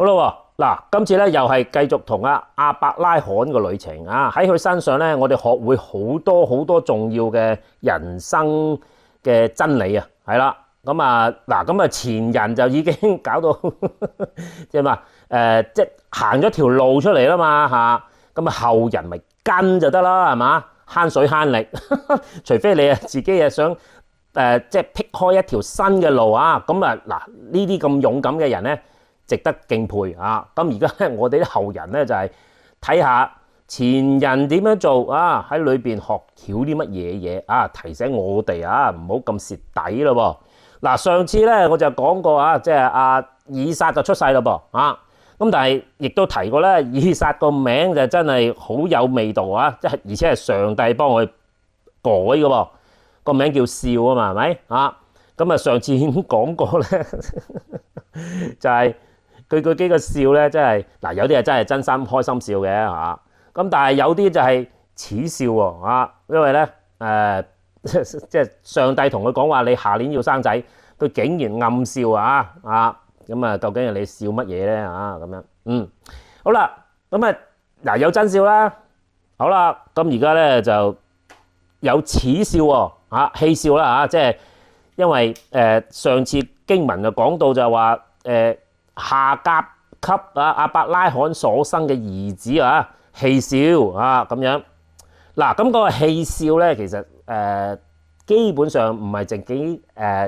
好啦，嗱，今次咧又係繼續同亞伯拉罕嘅旅程啊！喺佢身上咧，我哋學會好多好多重要嘅人生嘅真理啊，係啦，咁啊前人就已經搞到即係嘛即係行咗條路出嚟啦嘛嚇，咁啊後人咪跟就得啦，係嘛？慳水慳力，除非你自己想即係辟開一條新嘅路啊！咁啊嗱，呢啲咁勇敢嘅人咧，值得敬佩啊！咁而家咧，我哋啲後人咧就係睇下前人點樣做啊，喺裏邊學曉啲乜嘢啊，提醒我哋啊，唔好咁蝕底咯噃。嗱，上次咧我就講過啊，即係以撒就出世咯噃啊，咁但係亦都提過咧，以撒個名就真係好有味道啊，即係而且係上帝幫佢改嘅噃，個名叫笑啊嘛，係咪啊？咁啊上次已經講過咧，就係。佢嗰幾個笑咧，真係嗱，有啲係真係真心開心笑嘅嚇，咁但係有啲就係恥笑喎啊，因為咧即係上帝同佢講話，你下年要生仔，佢竟然暗笑啊咁啊，究竟係你笑乜嘢咧啊咁樣好啦，咁啊嗱有真笑啦，好啦，咁而家咧就有恥笑喎戲笑啦即係因為上次經文就講到就話夏甲給亞伯拉罕所生嘅兒子戲笑咁樣嗱，咁嗰個戲笑咧，其實基本上唔係淨幾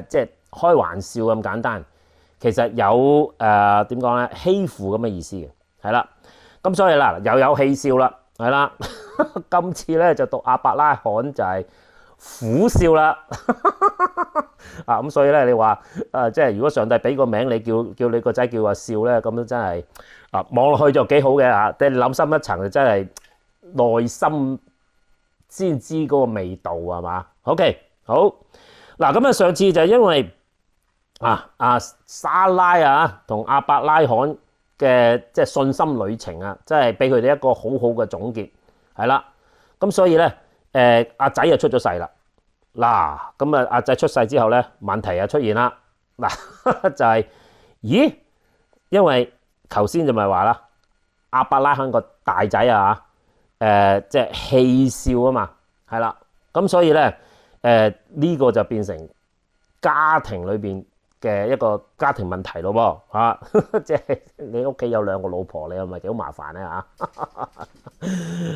即係開玩笑咁簡單，其實有點講咧欺負咁嘅意思嘅，係啦，咁所以啦又有戲笑啦，係啦，今次咧就讀亞伯拉罕就係苦笑啦咁所以咧你話即係如果上帝俾個名你叫你個仔叫阿笑咧，咁都真係望落去就幾好嘅但係你諗深一層就真係內心先知嗰個味道係嘛 ？OK 好嗱，咁上次就因為莎拉同亞伯拉罕嘅即係信心旅程即係俾佢哋一個好好嘅總結係啦，咁所以咧阿仔就出咗世啦。嗱，咁阿仔出世之後咧，問題就出現啦。嗱，就係咦，因為頭先就咪話啦，亞伯拉罕個大仔即係戲笑啊嘛，係啦，咁所以咧呢個就變成家庭裏邊嘅一個家庭問題咯喎即係你屋企有兩個老婆，你係咪幾好麻煩咧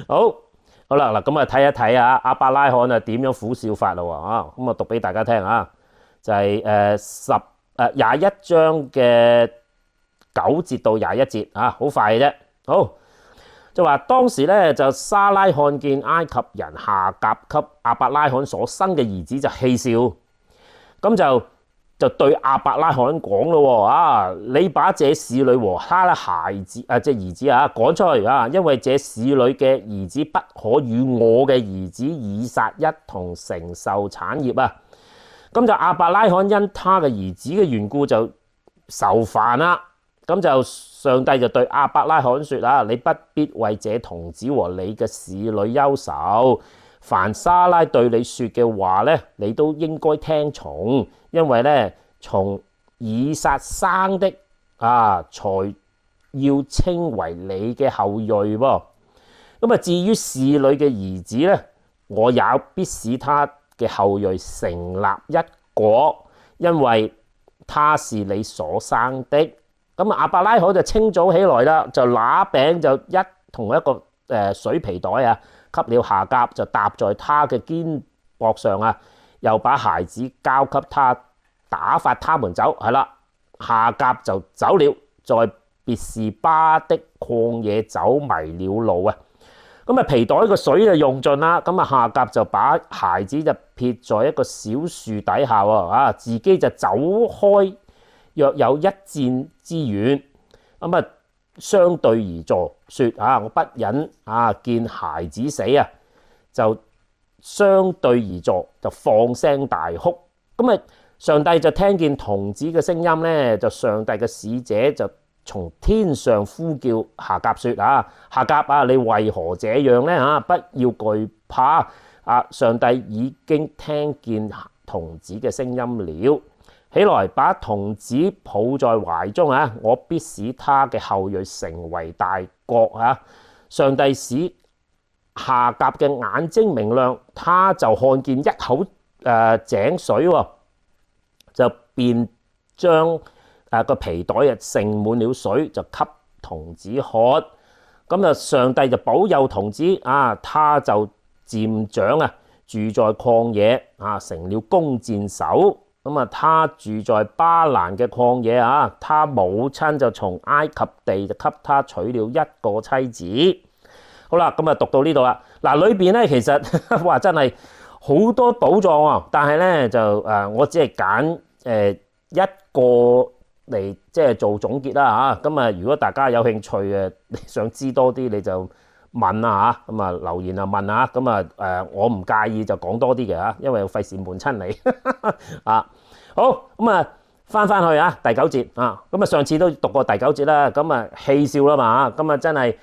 好啦，嗱咁睇一睇亞伯拉罕點樣苦笑法咯咁讀俾大家聽就係21章嘅9節到21節好快嘅啫。好就話當時咧就莎拉看見埃及人夏甲給亞伯拉罕所生嘅兒子就戲笑，咁就對亞伯拉罕講咯你把這使女和他的孩子即係兒子趕出去因為這使女嘅兒子不可與我嘅兒子以撒一同承受產業咁就亞伯拉罕因他嘅兒子嘅緣故就愁煩啦，咁就上帝就對亞伯拉罕說你不必為這童子和你嘅使女憂愁，凡莎拉對你說嘅話咧，你都應該聽從，因為咧從以撒生的才要稱為你嘅後裔噃。咁至於使女嘅兒子咧，我也必使他嘅後裔成立一國，因為他是你所生的。咁亞伯拉罕就清早起來啦，就拿餅就同一個水皮袋給了夏甲，就搭在他嘅肩膊上又把孩子交給他，打發他們走。係啦，夏甲就走了，在別是巴的曠野走迷了路咁皮袋個水就用盡啦，咁夏甲就把孩子就撇在一個小樹底下自己就走開約有一箭之遠，咁相對而坐，說我不忍見孩子死就相對而坐，就放聲大哭。咁上帝就聽見童子嘅聲音咧，就上帝嘅使者就從天上呼叫夏甲說夏甲你為何這樣咧不要懼怕上帝已經聽見童子嘅聲音了。起來，把童子抱在懷中啊！我必使他嘅後裔成為大國啊！上帝使夏甲嘅眼睛明亮，他就看見一口井水，就便將個皮袋盛滿了水，就給童子喝。咁上帝就保佑童子啊，他就漸長住在曠野成了弓箭手。咁他住在巴蘭嘅曠野他母親就從埃及地就給他娶了一個妻子。好啦，咁讀到呢度啦。嗱，裏邊咧其實哇真係好多寶藏喎，但係咧就我只係揀一個嚟即係做總結啦嚇。咁如果大家有興趣嘅，你想知多啲你就問啊嚇，咁留言問啊，咁我唔介意就講多啲嘅嚇，因為費事悶親你啊。好，咁翻去第九節啊，咁上次都讀過第九節啦，咁戲笑啦嘛嚇，咁真係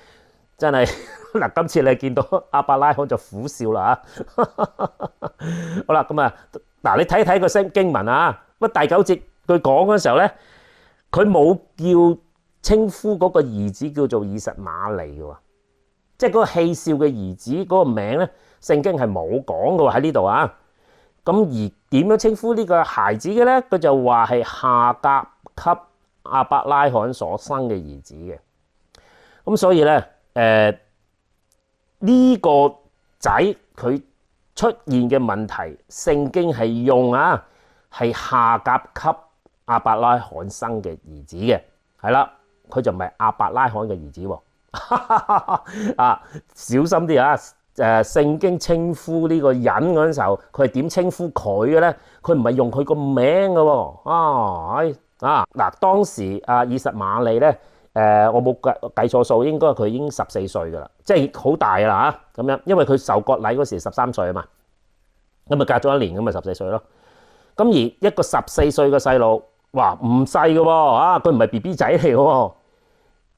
嗱，今次你見到亞伯拉罕就苦笑啦嚇。好啦，咁嗱你睇睇個經文啊，咁第九節佢講嗰時候咧，佢冇叫稱呼嗰個兒子叫做以實瑪利嘅喎，即係嗰個戲笑嘅兒子嗰個名咧，聖經係冇講嘅喎喺呢度啊。咁而點樣稱呼呢個孩子嘅咧？佢就話係夏甲給亞伯拉罕所生嘅兒子嘅。咁所以咧，呢個仔佢出現嘅問題，聖經係用係夏甲給亞伯拉罕生嘅兒子嘅，係啦，佢就唔係亞伯拉罕嘅兒子喎。小心啲啊！聖經稱呼呢個人嗰陣時候，佢係點稱呼佢嘅咧？佢唔係用佢個名嘅喎。嗱，當時以實瑪利咧，我冇計錯數，應該佢已經14歲噶啦，即係好大啦嚇咁樣，因為佢受割禮嗰時13歲啊嘛，咁隔咗一年咁咪14歲咯。咁而一個14歲嘅細路，哇唔細嘅喎，佢唔係 BB 仔嚟嘅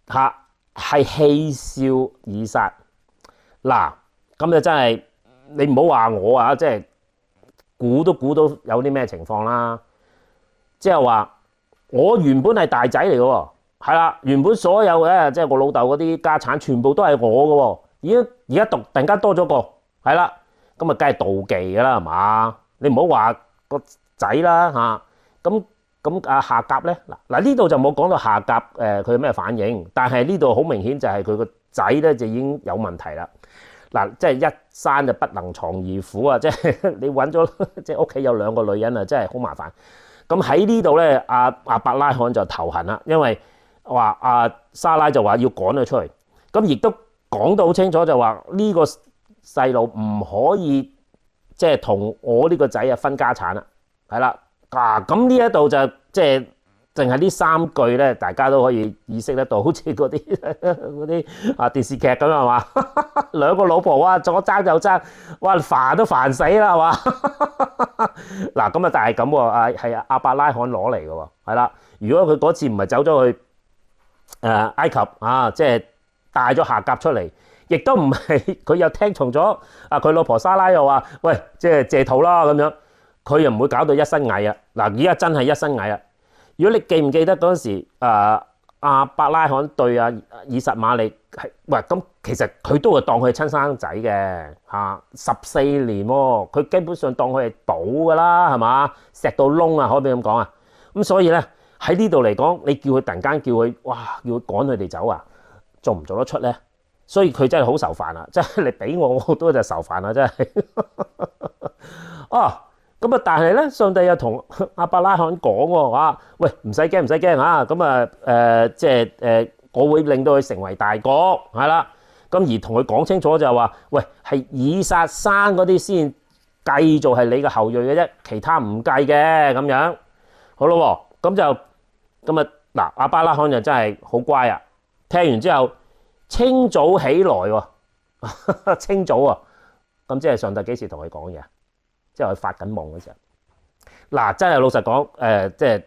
喎，係戲笑以撒。嗱，咁就真係你唔好話我即係估都有啲咩情況啦。即係話我原本係大仔嚟嘅喎，係啦，原本所有嘅即係我老豆嗰啲家產全部都係我嘅喎，而家突然間多咗個，係啦，咁梗係妒忌㗎啦，係嘛？你唔好話個仔啦嚇，咁夏甲咧，嗱呢度就冇講到夏甲佢有咩反應，但係呢度好明顯就係佢個仔咧就已經有問題啦。嗱，即係一山就不能藏二虎啊！即係你揾咗即係屋企有兩個女人啊，真係好麻煩。咁喺呢度咧，亞伯拉罕就頭痕啦，因為話莎拉就話要趕佢出去，咁亦都講到好清楚，就話呢個細路唔可以即係同我呢個仔分家產啦，係啦。咁呢一度就即係淨係呢3句咧，大家都可以意識得到，好似嗰啲電視劇咁係嘛？兩個老婆左爭右爭，哇煩都煩死啦係嘛？嗱咁但係咁喎，係亞伯拉罕攞嚟嘅喎，係啦。如果佢嗰次唔係走咗去埃及即係帶咗夏甲出嚟，亦都唔係佢又聽從咗佢老婆莎拉又話喂，即係借肚啦咁樣，佢又唔會搞到一身蟻啊！嗱，而家真係一身蟻啊！如果你記唔記得嗰陣時，亞伯拉罕對以實瑪利係喂咁，其實佢都係當佢係親生仔嘅14年喎，佢基本上當佢係寶㗎啦，係嘛？錫到窿啊，可唔可以咁講啊？咁所以咧喺呢度嚟講，你叫佢突然間叫佢叫佢趕佢哋走啊，做唔做得出咧？所以佢真係好愁煩啊！即係你俾我都就愁煩啊！真係咁但係咧，上帝又同亞伯拉罕講喎，喂，唔使驚，唔使驚咁即係我會令到佢成為大國，係啦。咁而同佢講清楚就係話，喂，係以撒生嗰啲先繼續係你嘅後裔嘅啫，其他唔計嘅咁樣。好咯，咁嗱，亞伯拉罕就真係好乖啊！聽完之後，清早起來喎，清早啊，咁即係上帝幾時同佢講嘢？即係佢發緊夢嗰時候，嗱，真係老實講，即係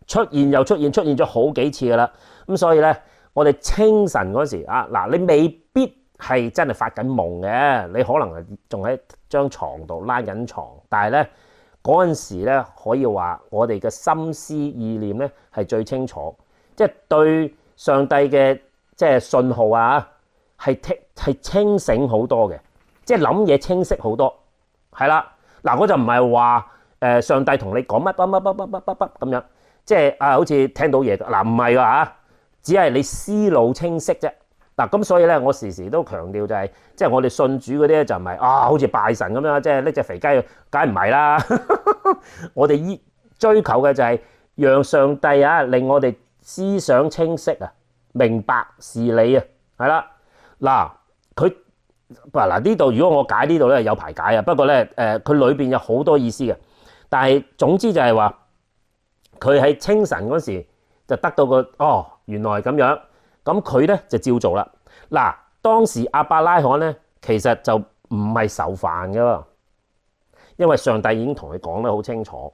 出現又出現咗好幾次噶啦。咁所以咧，我哋清晨嗰時嗱，你未必係真係發緊夢嘅，你可能仲喺張床度拉緊床，但係咧嗰陣時咧，可以話我哋嘅心思意念咧係最清楚，即係對上帝嘅即係信號啊，係清醒好多嘅，即係諗嘢清晰好多，係啦。嗱，我就唔係話上帝同你講乜咁樣，即係好似聽到嘢嗱，唔係㗎嚇，只係你思路清晰啫。嗱，咁所以咧，我時時都強調就係，即係我哋信主嗰啲咧就唔係好似拜神咁樣，即係拎隻肥雞，梗係唔係啦。我哋追求嘅就係讓上帝令我哋思想清晰啊，明白事理啊，係啦。嗱，呢度如果我解呢度咧有排解啊，不過咧佢裏邊有好多意思嘅，但係總之就係話佢喺清晨嗰時就得到個原來咁樣。咁佢咧就照做啦。嗱，當時亞伯拉罕咧其實就唔係受煩㗎，因為上帝已經同佢講得好清楚，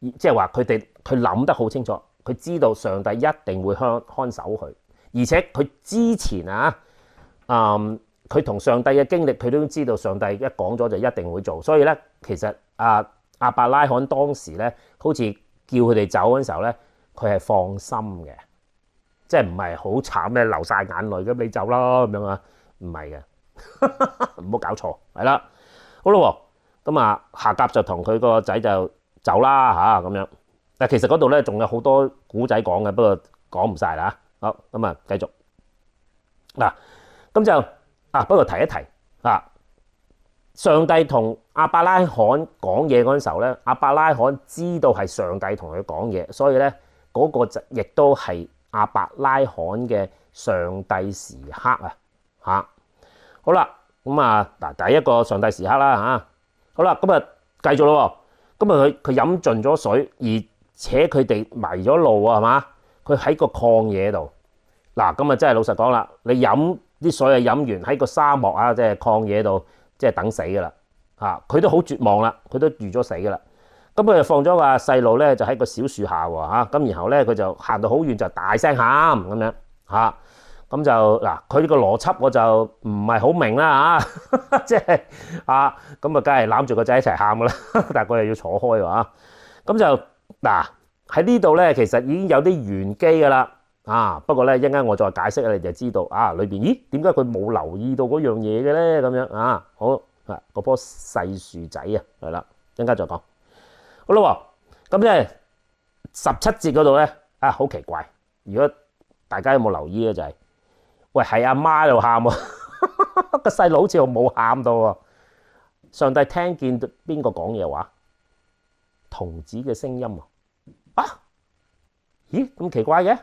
即係話佢諗得好清楚，佢知道上帝一定會看守佢，而且佢之前佢同上帝嘅經歷，佢都知道上帝一講咗就一定會做，所以咧其實亞伯拉罕當時咧好似叫佢哋走嗰陣時候咧，佢係放心嘅。即係唔係好慘咧，流晒眼淚咁你走啦咁樣啊？唔係嘅，唔好搞錯，係啦。好啦，咁夏甲就同佢個仔就走啦咁樣。但其實嗰度咧仲有好多古仔講嘅，不過講唔晒啦。好，咁繼續嗱，咁就不過提一提上帝同亞伯拉罕講嘢嗰陣時候咧，亞伯拉罕知道係上帝同佢講嘢，所以咧嗰個就亦都係亞伯拉罕嘅上帝時刻好啦，咁第一個上帝時刻啦好啦，咁繼續咯，咁佢飲盡咗水，而且佢哋迷咗路係嘛？佢喺個曠野度，嗱咁真係老實講啦，你飲啲水飲完喺個沙漠即係曠野度，即係等死噶啦佢都好絕望啦，佢都預咗死噶啦。咁佢就放咗個細路咧，就喺個小樹下喎咁然後咧佢就行到好遠就大聲喊咁樣咁就嗱，佢呢個邏輯我就唔係好明啦即係咁梗係攬住個仔一齊喊噶啦，但係佢又要坐開咁就嗱喺呢度咧，其實已經有啲玄機噶啦不過咧一陣間我再解釋你就知道裏邊點解佢冇留意到嗰樣嘢嘅咧咁樣好嗰棵細樹仔係啦，一陣間再講。好啦，咁即係17節嗰度咧好奇怪。如果大家有冇留意咧，就係喂係阿媽喺度喊喎，個細佬好似冇喊到喎。上帝聽見邊個講嘢話？童子嘅聲音咦咁奇怪嘅？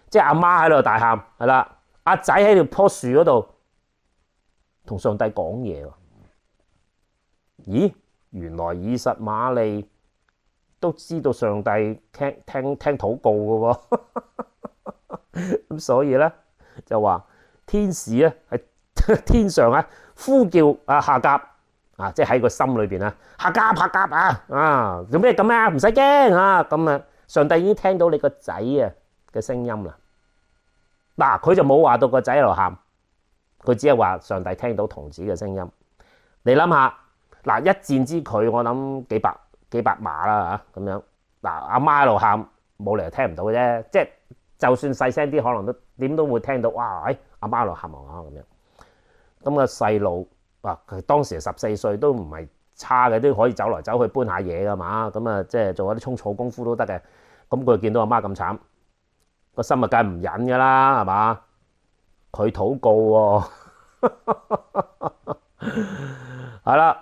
即係阿媽喺度大喊係啦，阿仔喺條棵樹嗰度同上帝講嘢喎。咦？原來以實瑪利都知道上帝聽禱告嘅喎，咁所以咧就話天使咧喺天上呼叫夏甲即係喺個心裏邊夏甲做咩咁唔使驚咁上帝已經聽到你個仔嘅聲音啦。嗱，佢就冇話到個仔喺度喊，佢只係話上帝聽到童子嘅聲音。你諗下。嗱，一箭之距，我諗幾百碼啦咁樣。嗱，阿媽喺度喊，冇理由聽唔到嘅啫。即係就算細聲啲，可能點都會聽到。哇！阿媽喺度喊咁樣。咁個細路佢當時14歲都唔係差嘅，都可以走來走去搬下嘢噶嘛。咁即係做一啲沖草功夫都得嘅。咁佢見到阿媽咁慘，個心梗係唔忍噶啦，係嘛？佢禱告係啦。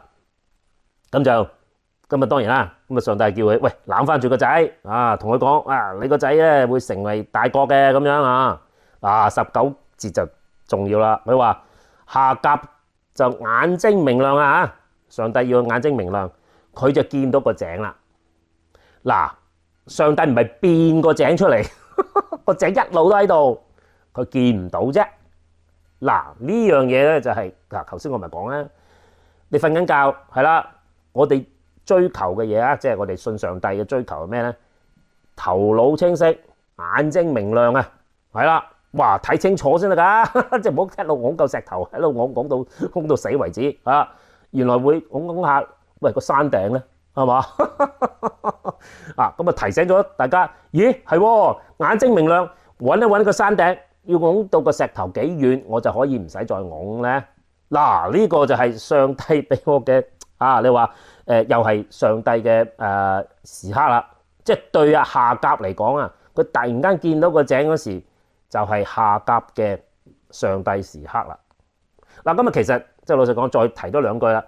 咁就當然啦，上帝叫佢喂攬翻住個仔同佢講你個仔咧會成為大國嘅咁樣19節就重要啦。佢話夏甲就眼睛明亮上帝要眼睛明亮，佢就見到個井啦。嗱，上帝唔係變個井出嚟，個井一路都喺度，佢見唔到啫。嗱，呢樣嘢咧就係頭先我咪講咧，你瞓緊覺係啦。我哋追求嘅嘢即係我哋信上帝嘅追求係咩咧？頭腦清晰，眼睛明亮係啦，哇睇清楚先得㗎，即係唔好一路講嚿石頭喺度講到死為止原來會講下，喂個山頂咧係嘛？啊，咁啊提醒咗大家，咦係喎，眼睛明亮，揾一揾個山頂，要拱到個石頭幾遠，我就可以唔使再拱咧。嗱，呢個就係上帝俾我嘅你話又係上帝嘅時刻啦。即係對夏甲嚟講啊，佢突然間見到個井嗰時，就係夏甲嘅上帝時刻啦。嗱，咁啊其實即係老實講，再提多兩句啦。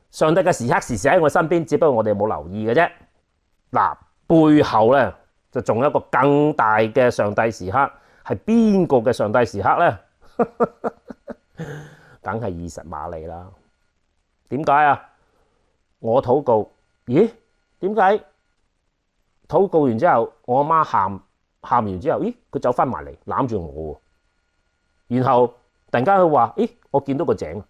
上帝嘅時刻時時喺我身邊，只不過我哋冇留意嘅啫。嗱，背後咧就仲有一個更大嘅上帝時刻，係邊個嘅上帝時刻咧？梗係以實瑪利啦。點解啊？我禱告，咦？點解禱告完之後，我阿媽喊完之後，咦？佢走翻埋嚟攬住我喎。然後突然間佢話：咦？我見到個井。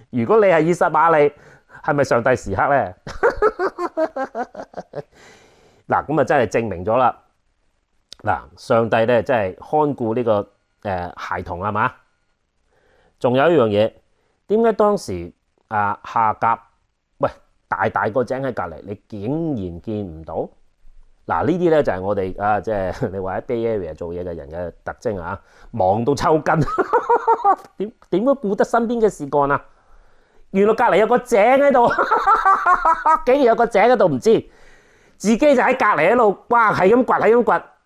如果你係以實瑪利，係咪上帝時刻咧？嗱，咁啊真係證明咗啦。嗱，上帝咧真係看顧呢個孩童係嘛？仲有一樣嘢，點解當時夏甲喂大個井喺隔離，你竟然見唔到？嗱，呢啲咧就係我哋即係你話喺 Bay Area 做嘢嘅人嘅特徵啊！忙到抽筋，點會顧得身邊嘅事幹啊？原來隔離有個井喺度，竟然有個井喺度唔知，自己就喺隔離喺度，哇係咁掘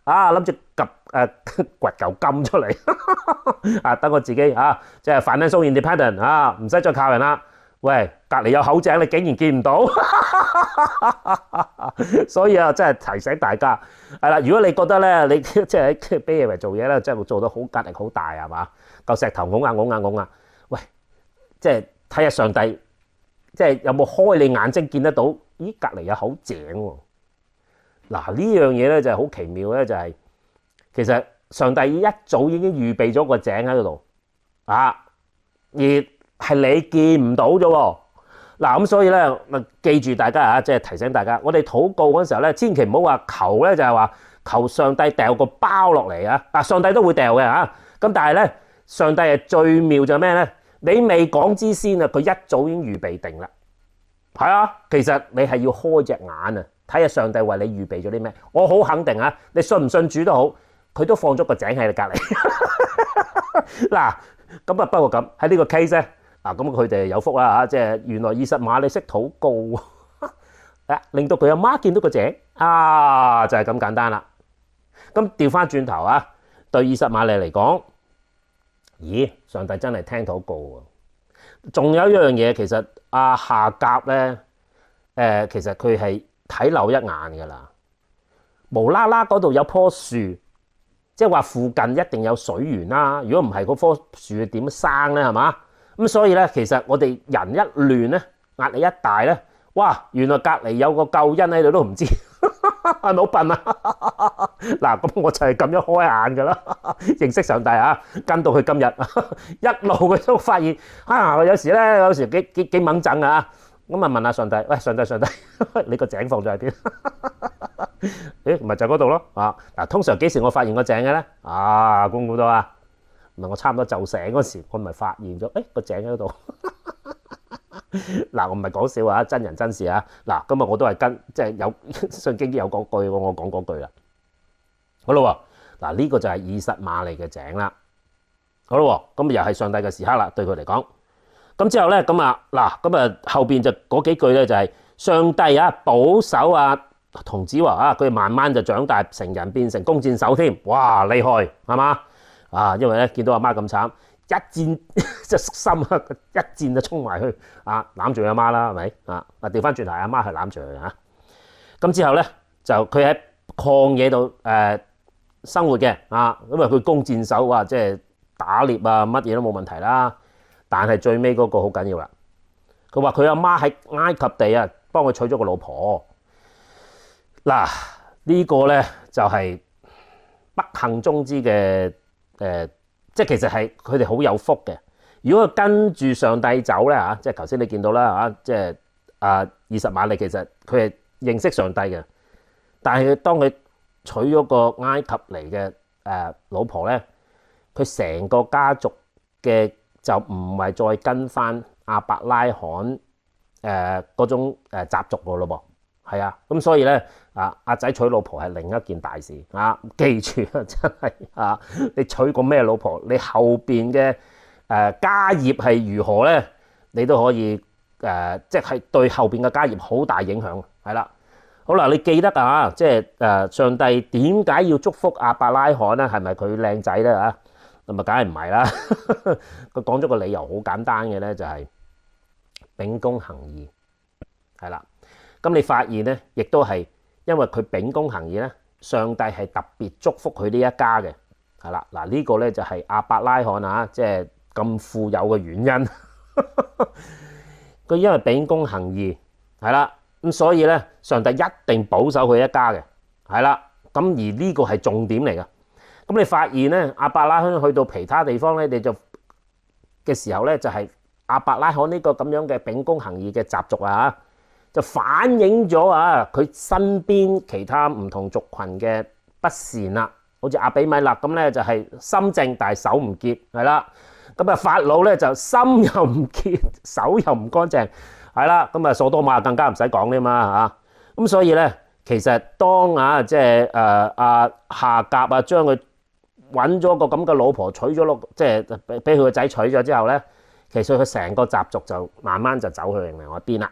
諗住掘嚿金出嚟，等我自己即係 financial independent 唔使再靠人啦。喂，隔離有口井，你竟然見唔到，所以真係提醒大家係啦。如果你覺得咧，你即係喺 Bay Area 做嘢咧，即係做得好壓力好大係嘛？嚿石頭拱啊，喂，即係。睇下上帝，即係有冇開你眼睛見得到？咦，隔離有口井喎！嗱，呢樣嘢咧就係好奇妙咧，就係其實上帝一早已經預備咗個井喺度而係你見唔到啫喎。嗱，咁所以咧，記住大家即係提醒大家，我哋禱告嗰陣時候咧，千祈唔好話求咧，就係話求上帝掉個包落嚟啊！上帝都會掉嘅咁但係咧，上帝係最妙就係咩咧？你未講之先佢一早已經預備定啦。係其實你係要開隻眼睇下上帝為你預備咗啲咩。我好肯定你信唔信主都好，佢都放咗個井喺你隔離。嗱，咁不過咁喺呢個 case 咧，咁佢哋有福啦即係原來以實瑪利識禱告，令到佢阿媽見到個井就係咁簡單啦。咁調翻轉頭對以實瑪利嚟講。咦，上帝真係聽禱告喎！仲有一樣嘢，其實夏甲咧，其實佢係睇漏一眼㗎啦。無啦啦嗰度有棵樹，即係話附近一定有水源啦。如果唔係，嗰棵樹點生咧？係嘛？咁所以咧，其實我哋人一亂咧，壓力一大咧，哇！原來隔離有個救恩喺度都唔知。係咪好笨嗱，咁我就係咁樣開眼噶啦，認識上帝跟到佢今日一路佢都發現有時幾猛整咁啊問下上帝，喂上帝，你個井放咗喺邊？誒，唔係就嗰度咯通常幾時我發現個井嘅咧？估到唔係我差唔多就醒嗰時，我咪發現咗個井喺度。嗱，我唔係講笑真人真事嗱，今日我都係跟即係有聖經有講句，我講嗰句啦。好啦，嗱呢個就係以實瑪利嘅井啦。好啦，咁又係上帝嘅時刻啦，對佢嚟講。咁之後咧，咁後邊就嗰幾句咧就係上帝保守童子華佢慢慢就長大成人，變成弓箭手添。哇，厲害係嘛？因為咧見到阿媽咁慘。一箭就縮心一箭就衝埋去攬住阿媽啦，係咪調翻轉頭阿媽係攬住佢咁之後咧就佢喺曠野度生活嘅咁佢弓箭手即係打獵乜嘢都冇問題啦。但係最尾嗰個好緊要啦，佢話佢阿媽喺埃及地幫佢娶咗個老婆。嗱，呢個咧就係不幸中之嘅即係其實係佢哋好有福嘅。如果佢跟住上帝走咧即係頭先你見到啦即係以實瑪利其實佢係認識上帝嘅，但係當佢娶咗個埃及嚟嘅老婆咧，佢成個家族嘅就唔係再跟翻亞伯拉罕嗰種習俗噶咯噃，係啊，咁所以咧阿仔娶老婆係另一件大事啊！記住啊，真係啊，你娶個咩老婆，你後邊嘅家業係如何咧，你都可以即係對後邊嘅家業好大影響，係啦。好啦，你記得啊，即係上帝點解要祝福亞伯拉罕咧？係咪佢靚仔咧啊？咁啊，梗係唔係啦？佢講咗個理由好簡單嘅咧，就係秉公行義，係啦。咁你發現咧，亦都係因為佢秉公行義咧，上帝係特別祝福佢呢一家嘅，係啦。嗱，呢個咧就係亞伯拉罕啊，即係咁富有嘅原因。佢因為秉公行義，係啦。咁所以咧，上帝一定保守佢一家嘅，係啦。咁而呢個係重點嚟嘅。咁你發現咧，亞伯拉罕去到其他地方咧，你就嘅時候咧，就係亞伯拉罕呢個咁樣嘅秉公行義嘅習俗啊，就反映咗啊佢身邊其他唔同族群嘅不善啦。好似亞比米勒咁咧，就係心正但係手唔潔，係啦。咁啊，法老咧就心又唔潔，手又唔乾淨。係啦，咁啊，所多瑪更加唔使講啦嘛嚇，咁所以咧，其實當即係夏甲啊，將佢揾咗個咁嘅老婆娶咗落，即係俾佢個仔娶咗之後咧，其實佢成個習俗就慢慢就走去另外一邊啦。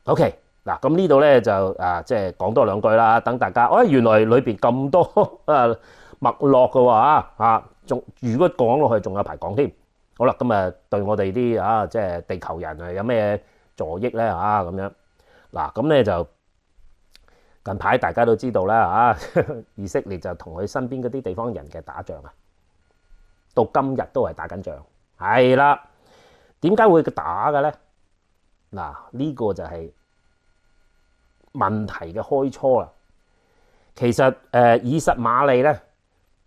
OK，嗱，咁呢度咧就即係講多兩句啦，等大家，原來裏邊咁多脈絡嘅喎仲如果講落去仲有排講添。好啦，咁啊對我哋啲即係地球人啊有咩助益咧咁樣嗱，咁咧就近排大家都知道啦以色列就同佢身邊嗰啲地方人嘅打仗啊，到今日都係打緊仗，係啦。點解會打嘅咧？嗱，呢個就係問題嘅開初啦。其實以實瑪利咧，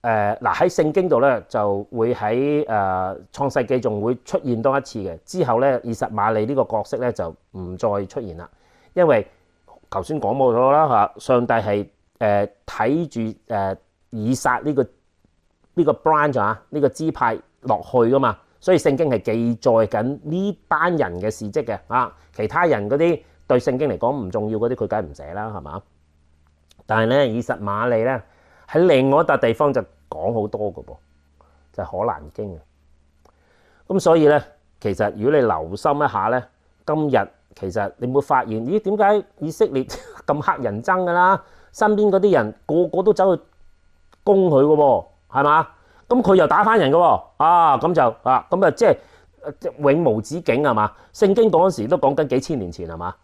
喺聖經度咧就會喺創世記仲會出現多一次嘅，之後咧以實瑪利呢個角色咧就唔再出現啦，因為頭先講過咗啦上帝係睇住以撒呢個 branch 呢個支派落去噶嘛，所以聖經係記載緊呢班人嘅事蹟嘅其他人嗰啲對聖經嚟講唔重要嗰啲佢梗係唔寫啦，係嘛？但係咧以實瑪利咧喺另外一笪地方就講好多嘅噃，就係可蘭經啊。咁所以咧，其實如果你留心一下咧，今日其實你會發現，咦？點解以色列咁黑人憎㗎啦？身邊嗰啲人個個都走去攻佢嘅喎，係嘛？咁佢又打翻人嘅喎，咁就咁啊，即係永無止境係嘛？聖經嗰陣時都講緊幾千年前係嘛？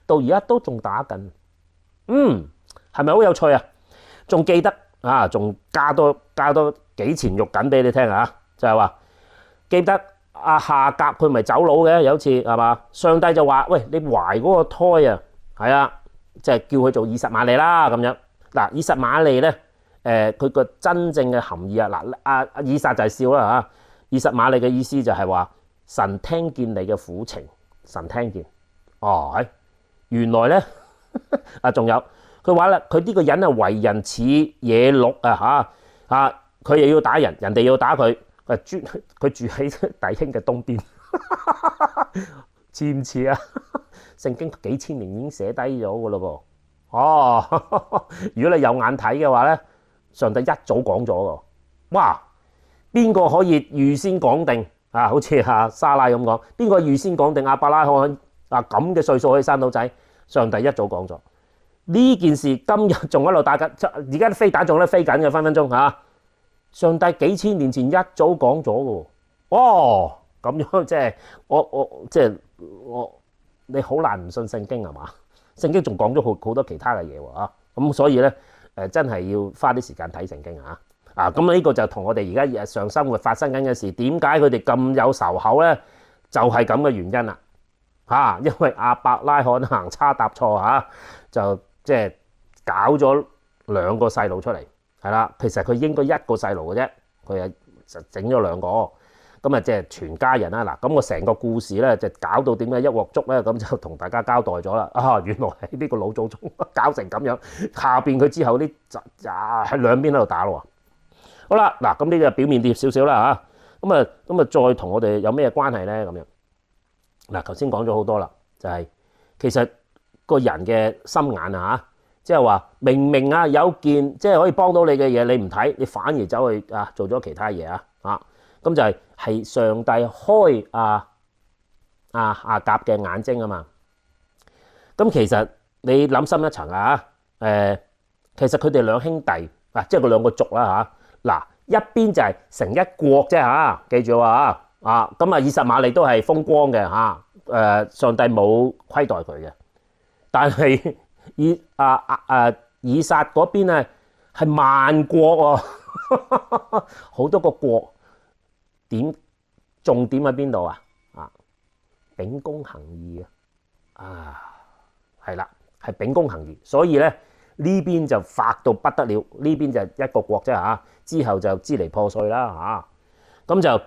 到而家都仲打緊。係咪好有趣啊？仲記得仲加多幾錢肉緊俾你聽就係話記得夏甲佢咪走佬嘅，有一次係嘛？上帝就話：喂，你懷嗰個胎啊，係啊，即係叫佢做以實瑪利啦咁樣。嗱，以實瑪利咧，佢個真正嘅含義嗱，以撒就係笑啦以實瑪利嘅意思就係話神聽見你嘅苦情，神聽見。原來咧仲有。佢話咧，佢呢個人啊，為人似野鹿佢又要打人，人哋要打佢，佢住喺弟兄嘅東邊，似唔似啊？聖經幾千年已經寫低咗㗎咯噃。如果你有眼睇嘅話咧，上帝一早講咗㗎。哇！邊個可以預先講定好似莎拉咁講，邊個預先講定亞伯拉罕咁嘅歲數可以生到仔？上帝一早講咗。呢件事今日仲喺度打緊，而家啲飛彈仲喺度飛緊嘅，分分鐘上帝幾千年前一早講咗嘅。咁樣即係你好難唔信聖經係嘛？聖經仲講咗好多其他嘅嘢喎咁所以咧真係要花啲時間睇聖經咁呢個就同我哋而家日常生活發生緊嘅事，點解佢哋咁有仇口咧？就係咁嘅原因啦因為亞伯拉罕行差踏錯就即係搞咗兩個細路出嚟，係啦。其實佢應該一個細路嘅啫，佢又整咗兩個，咁即係全家人啦。嗱，咁我成個故事咧就搞到點解一鑊粥咧，咁就同大家交代咗啦。原來係呢個老祖宗搞成咁樣，下邊佢之後啲喺兩邊喺度打咯。好啦，嗱，咁呢個表面啲少少啦咁啊再同我哋有咩關係咧？咁樣嗱，頭先講咗好多啦，就係其實個人嘅心眼啊嚇，即係話明明啊有件即係可以幫到你嘅嘢，你唔睇，你反而走去啊做咗其他嘢啊，咁就係上帝開甲嘅眼睛啊嘛。咁其實你諗深一層啊，其實佢哋兩兄弟啊，即係佢兩個族啦嚇。嗱，一邊就係成一國啫嚇，記住啊，咁以實瑪利都係風光嘅嚇，上帝冇虧待佢嘅。但係以撒嗰邊咧係萬國喎，好多個國，重點喺邊度啊？秉公行義係啦，係秉公行義，所以咧呢邊就發到不得了，呢邊就一個國啫嚇，之後就支離破碎啦嚇，咁就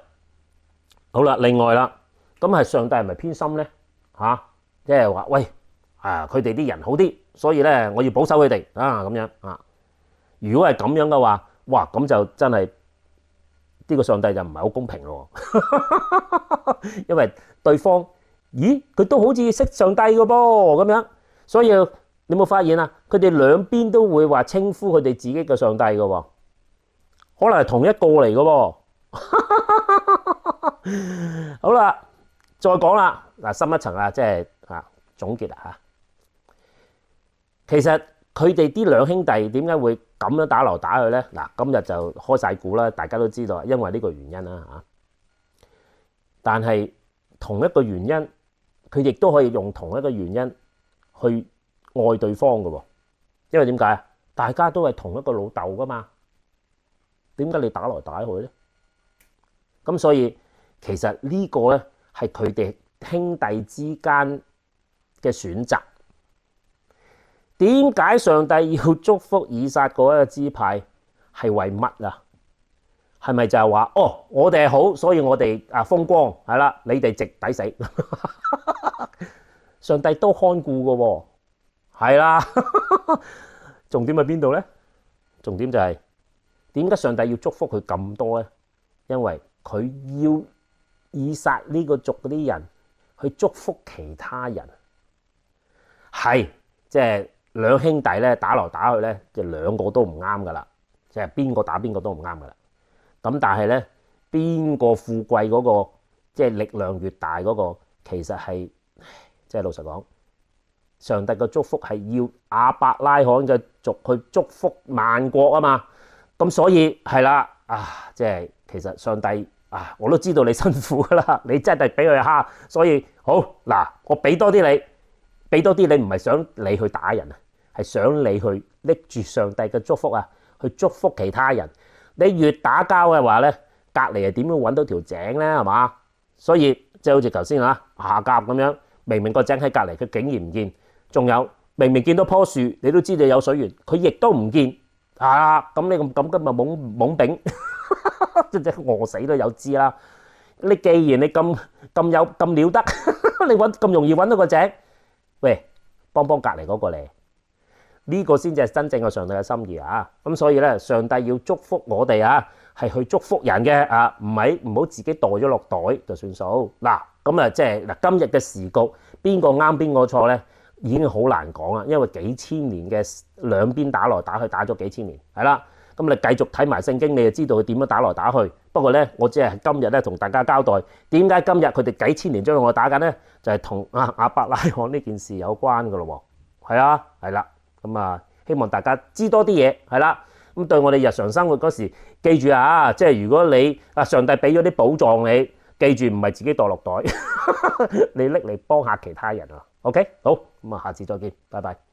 好啦。另外啦，咁係上帝係咪偏心咧嚇？即係話喂佢哋啲人好啲，所以咧我要保守佢哋咁樣啊。如果係咁樣嘅話，哇咁就真係呢個上帝就唔係好公平咯，因為對方咦佢都好似識上帝嘅噃咁樣。所以你有冇發現啊？佢哋兩邊都會話稱呼佢哋自己嘅上帝嘅喎，可能係同一個嚟嘅喎。好啦，再講啦，嗱深一層啊，即係總結啊。其實佢哋啲兩兄弟點解會咁樣打來打去咧？嗱，今日就開晒估啦，大家都知道，因為呢個原因啦嚇。但係同一個原因，佢亦都可以用同一個原因去愛對方嘅喎，因為點解啊？大家都係同一個老豆噶嘛，點解你打來打去咧？咁所以其實呢個咧係佢哋兄弟之間嘅選擇。點解上帝要祝福以撒嗰一個支派係為乜啊？係咪就係話我哋係好，所以我哋風光係啦，你哋值抵死？上帝都看顧嘅喎，係啦。重點喺邊度咧？重點就係點解上帝要祝福佢咁多咧？因為佢要以撒呢個族嗰啲人去祝福其他人，係即係兩兄弟咧打來打去咧，就兩個都唔啱噶啦，即係邊個打邊個都唔啱噶啦。咁但係咧，邊個富貴嗰個，即係力量越大嗰個，其實係即係老實講，上帝嘅祝福係要亞伯拉罕嘅族去祝福萬國啊嘛。咁所以係啦，即係其實上帝我都知道你辛苦噶啦，你真係俾佢蝦，所以好嗱，我俾多啲你，俾多啲你，唔係想你去打人啊，係想你去拎住上帝嘅祝福去祝福其他人。你越打交嘅話咧，隔離係點樣揾到條井咧？係嘛？所以即係好似頭先夏甲咁樣，明明個井喺隔離，佢竟然唔見。仲有明明見到棵樹，你都知道有水源，佢亦都唔見。咁你咁咪懵丙，即係餓死都有知啦。你既然你咁了得，你揾咁容易揾到個井，喂，幫隔離嗰個嚟。呢個先至係真正嘅上帝嘅心意咁所以咧，上帝要祝福我哋係去祝福人嘅唔好自己袋咗落袋就算數。嗱，咁即係今日嘅時局，邊個啱邊個錯咧，已經好難講啦，因為幾千年嘅兩邊打來打去，打咗幾千年，係啦。咁你繼續睇埋聖經，你就知道佢點樣打來打去。不過咧，我只係今日咧同大家交代，點解今日佢哋幾千年將我打緊咧，就係同亞伯拉罕呢件事有關噶咯喎。係啊，係啦。咁希望大家知多啲嘢，係啦。咁對我哋日常生活嗰時，記住即係如果你上帝俾咗啲寶藏你，記住唔係自己袋落袋，你拎嚟幫下其他人啊。OK，好，咁下次再見，拜拜。